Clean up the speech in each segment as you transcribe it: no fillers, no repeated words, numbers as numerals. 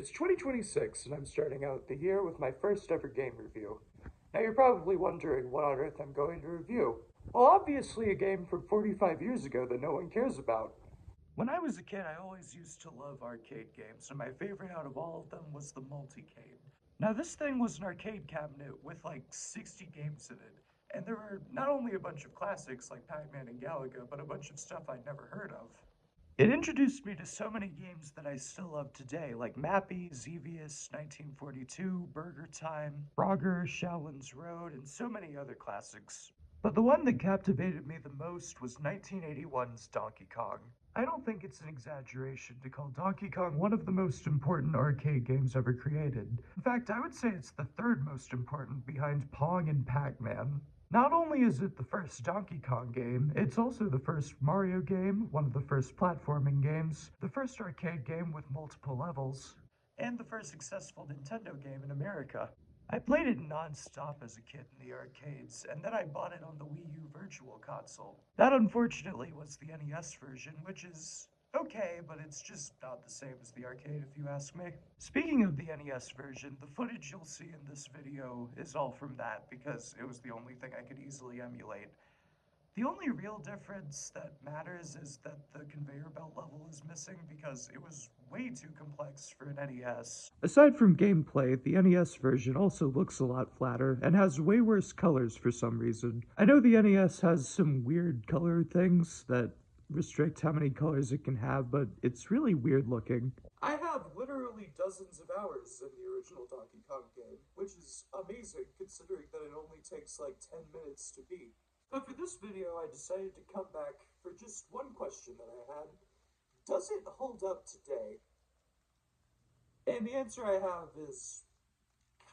It's 2026, and I'm starting out the year with my first ever game review. Now, you're probably wondering what on earth I'm going to review. Well, obviously, a game from 45 years ago that no one cares about. When I was a kid, I always used to love arcade games, and my favorite out of all of them was the Multicade. Now, this thing was an arcade cabinet with like 60 games in it, and there were not only a bunch of classics like Pac-Man and Galaga, but a bunch of stuff I'd never heard of. It introduced me to so many games that I still love today, like Mappy, Xevious, 1942, Burger Time, Frogger, Shaolin's Road, and so many other classics. But the one that captivated me the most was 1981's Donkey Kong. I don't think it's an exaggeration to call Donkey Kong one of the most important arcade games ever created. In fact, I would say it's the third most important behind Pong and Pac-Man. Not only is it the first Donkey Kong game, it's also the first Mario game, one of the first platforming games, the first arcade game with multiple levels, and the first successful Nintendo game in America. I played it non-stop as a kid in the arcades, and then I bought it on the Wii U Virtual Console. That unfortunately was the NES version, which is okay, but it's just not the same as the arcade if you ask me. Speaking of the NES version, the footage you'll see in this video is all from that because it was the only thing I could easily emulate. The only real difference that matters is that the conveyor belt level is missing because it was way too complex for an NES. Aside from gameplay, the NES version also looks a lot flatter and has way worse colors for some reason. I know the NES has some weird color things that restrict how many colors it can have, but it's really weird looking. I have literally dozens of hours in the original Donkey Kong game, which is amazing considering that it only takes like 10 minutes to beat. But for this video, I decided to come back for just one question that I had. Does it hold up today? And the answer I have is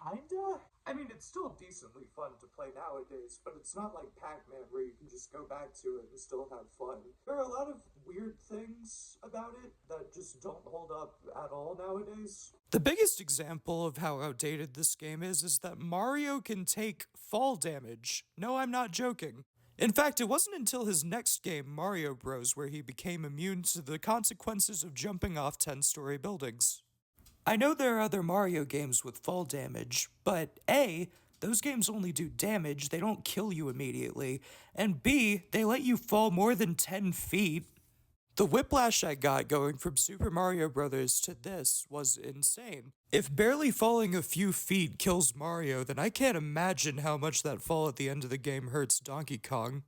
kinda? I mean, it's still decently fun to play nowadays, but it's not like Pac-Man where you can just go back to it and still have fun. There are a lot of weird things about it that just don't hold up at all nowadays. The biggest example of how outdated this game is that Mario can take fall damage. No, I'm not joking. In fact, it wasn't until his next game, Mario Bros., where he became immune to the consequences of jumping off 10-story buildings. I know there are other Mario games with fall damage, but A, those games only do damage, they don't kill you immediately, and B, they let you fall more than 10 feet. The whiplash I got going from Super Mario Bros. To this was insane. If barely falling a few feet kills Mario, then I can't imagine how much that fall at the end of the game hurts Donkey Kong.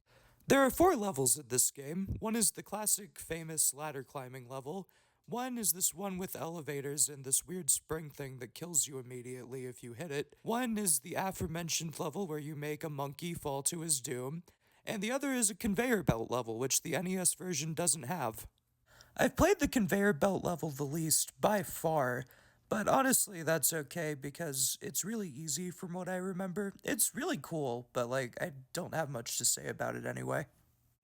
There are 4 levels in this game. One is the classic famous ladder climbing level. One is this one with elevators and this weird spring thing that kills you immediately if you hit it. One is the aforementioned level where you make a monkey fall to his doom. And the other is a conveyor belt level, which the NES version doesn't have. I've played the conveyor belt level the least by far, but honestly that's okay because it's really easy from what I remember. It's really cool, but I don't have much to say about it anyway.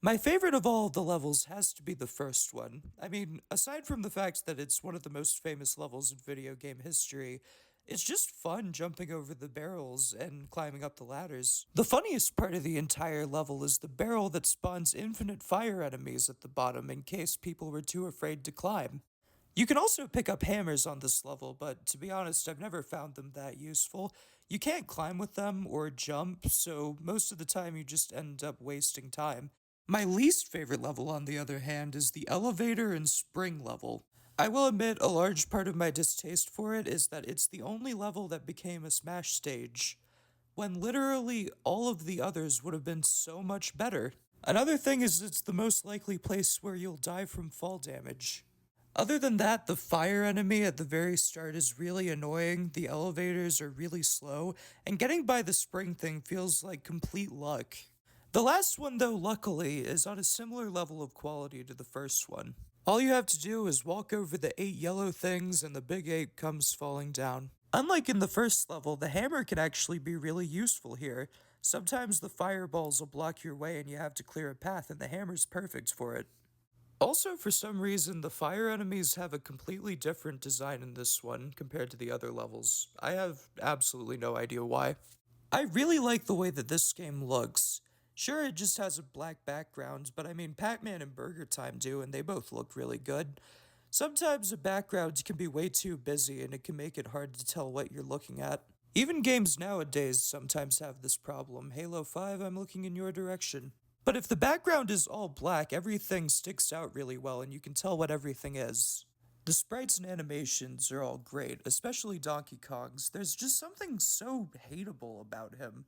My favorite of all of the levels has to be the first one. I mean, aside from the fact that it's one of the most famous levels in video game history, it's just fun jumping over the barrels and climbing up the ladders. The funniest part of the entire level is the barrel that spawns infinite fire enemies at the bottom in case people were too afraid to climb. You can also pick up hammers on this level, but to be honest, I've never found them that useful. You can't climb with them or jump, so most of the time you just end up wasting time. My least favorite level, on the other hand, is the elevator and spring level. I will admit a large part of my distaste for it is that it's the only level that became a smash stage, when literally all of the others would have been so much better. Another thing is it's the most likely place where you'll die from fall damage. Other than that, the fire enemy at the very start is really annoying, the elevators are really slow, and getting by the spring thing feels like complete luck. The last one, though, luckily, is on a similar level of quality to the first one. All you have to do is walk over the 8 yellow things and the big 8 comes falling down. Unlike in the first level, the hammer can actually be really useful here. Sometimes the fireballs will block your way and you have to clear a path, and the hammer's perfect for it. Also, for some reason, the fire enemies have a completely different design in this one compared to the other levels. I have absolutely no idea why. I really like the way that this game looks. Sure, it just has a black background, but I mean, Pac-Man and Burger Time do, and they both look really good. Sometimes the background can be way too busy and it can make it hard to tell what you're looking at. Even games nowadays sometimes have this problem. Halo 5, I'm looking in your direction. But if the background is all black, everything sticks out really well and you can tell what everything is. The sprites and animations are all great, especially Donkey Kong's. There's just something so hateable about him.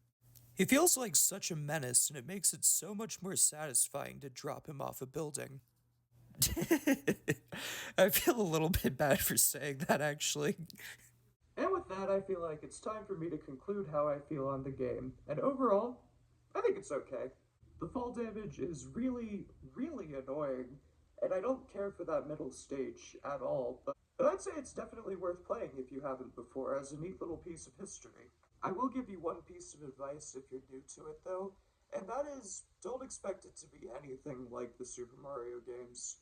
He feels like such a menace, and it makes it so much more satisfying to drop him off a building. I feel a little bit bad for saying that, actually. And with that, I feel like it's time for me to conclude how I feel on the game. And overall, I think it's okay. The fall damage is really, really annoying, and I don't care for that middle stage at all, but I'd say it's definitely worth playing if you haven't before, as a neat little piece of history. I will give you one piece of advice if you're new to it, though, and that is, don't expect it to be anything like the Super Mario games.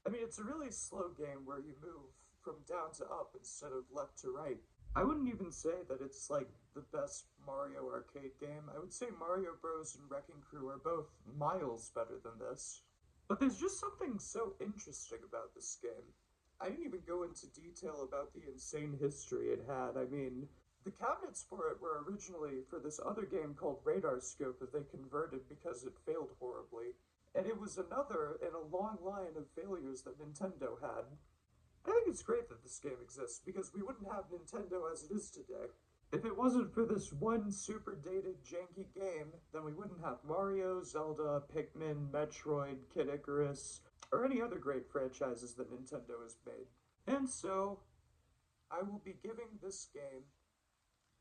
I mean, it's a really slow game where you move from down to up instead of left to right. I wouldn't even say that it's like the best Mario arcade game. I would say Mario Bros. And Wrecking Crew are both miles better than this. But there's just something so interesting about this game. I didn't even go into detail about the insane history it had. I mean, the cabinets for it were originally for this other game called Radar Scope that they converted because it failed horribly. And it was another in a long line of failures that Nintendo had. I think it's great that this game exists because we wouldn't have Nintendo as it is today. If it wasn't for this one super dated, janky game, then we wouldn't have Mario, Zelda, Pikmin, Metroid, Kid Icarus, or any other great franchises that Nintendo has made. And so, I will be giving this game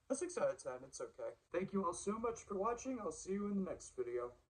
a 6 out of 10. It's okay. Thank you all so much for watching. I'll see you in the next video.